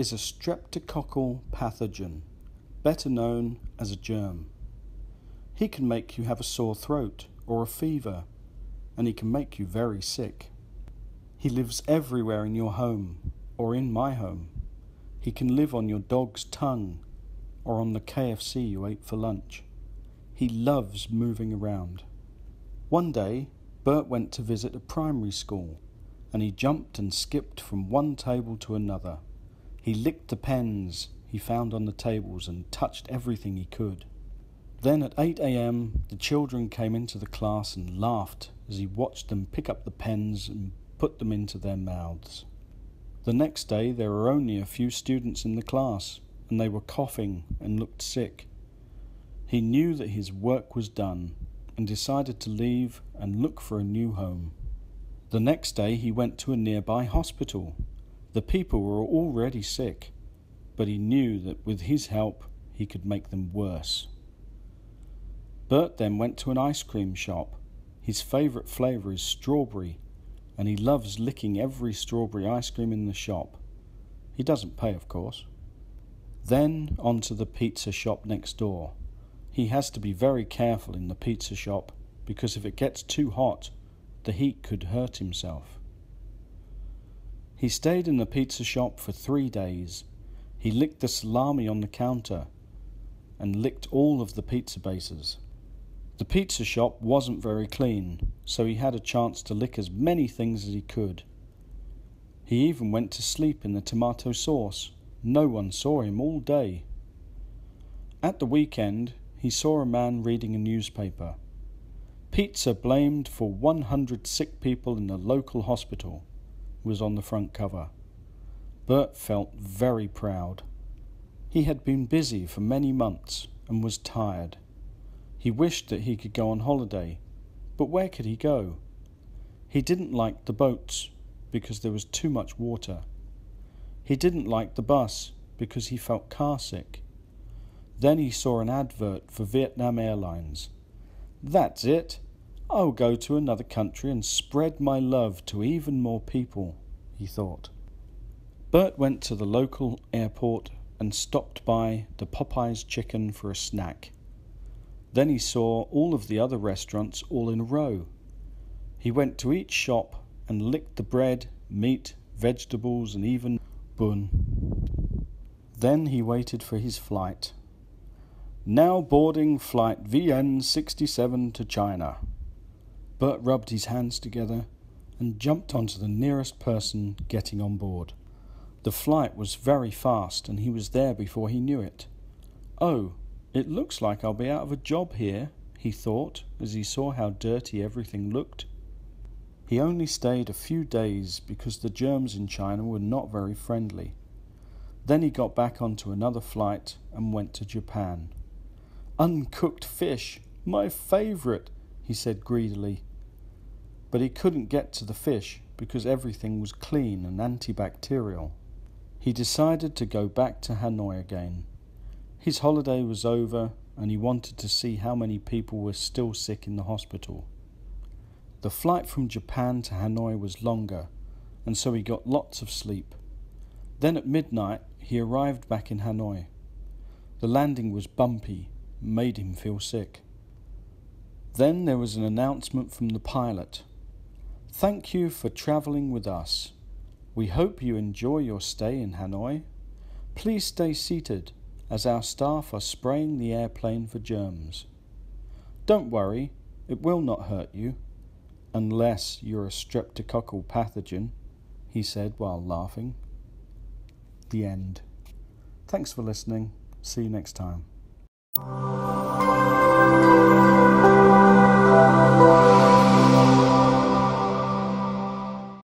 is a streptococcal pathogen, better known as a germ. He can make you have a sore throat or a fever, and he can make you very sick. He lives everywhere in your home, or in my home. He can live on your dog's tongue, or on the KFC you ate for lunch. He loves moving around. One day, Bert went to visit a primary school, and he jumped and skipped from one table to another. He licked the pens he found on the tables and touched everything he could. Then at 8 a.m, the children came into the class and laughed as he watched them pick up the pens and put them into their mouths. The next day there were only a few students in the class, and they were coughing and looked sick. He knew that his work was done and decided to leave and look for a new home. The next day he went to a nearby hospital. The people were already sick, but he knew that with his help he could make them worse. Bert then went to an ice cream shop. His favourite flavour is strawberry, and he loves licking every strawberry ice cream in the shop. He doesn't pay, of course. Then on to the pizza shop next door. He has to be very careful in the pizza shop because if it gets too hot, the heat could hurt himself. He stayed in the pizza shop for 3 days. He licked the salami on the counter and licked all of the pizza bases. The pizza shop wasn't very clean, so he had a chance to lick as many things as he could. He even went to sleep in the tomato sauce. No one saw him all day. At the weekend, he saw a man reading a newspaper. Pizza blamed for 100 sick people in the local hospital was on the front cover. Bert felt very proud. He had been busy for many months and was tired. He wished that he could go on holiday, but where could he go? He didn't like the boats because there was too much water. He didn't like the bus because he felt car sick. Then he saw an advert for Vietnam Airlines. That's it. I'll go to another country and spread my love to even more people, he thought. Bert went to the local airport and stopped by the Popeye's Chicken for a snack. Then he saw all of the other restaurants all in a row. He went to each shop and licked the bread, meat, vegetables and even bun. Then he waited for his flight. Now boarding flight VN67 to China. Bert rubbed his hands together and jumped onto the nearest person getting on board. The flight was very fast and he was there before he knew it. Oh, it looks like I'll be out of a job here, he thought as he saw how dirty everything looked. He only stayed a few days because the germs in China were not very friendly. Then he got back onto another flight and went to Japan. Uncooked fish, my favourite, he said greedily. But he couldn't get to the fish because everything was clean and antibacterial. He decided to go back to Hanoi again. His holiday was over and he wanted to see how many people were still sick in the hospital. The flight from Japan to Hanoi was longer, and so he got lots of sleep. Then at midnight he arrived back in Hanoi. The landing was bumpy, made him feel sick. Then there was an announcement from the pilot. Thank you for travelling with us. We hope you enjoy your stay in Hanoi. Please stay seated as our staff are spraying the airplane for germs. Don't worry, it will not hurt you, unless you're a streptococcal pathogen, he said while laughing. The end. Thanks for listening. See you next time.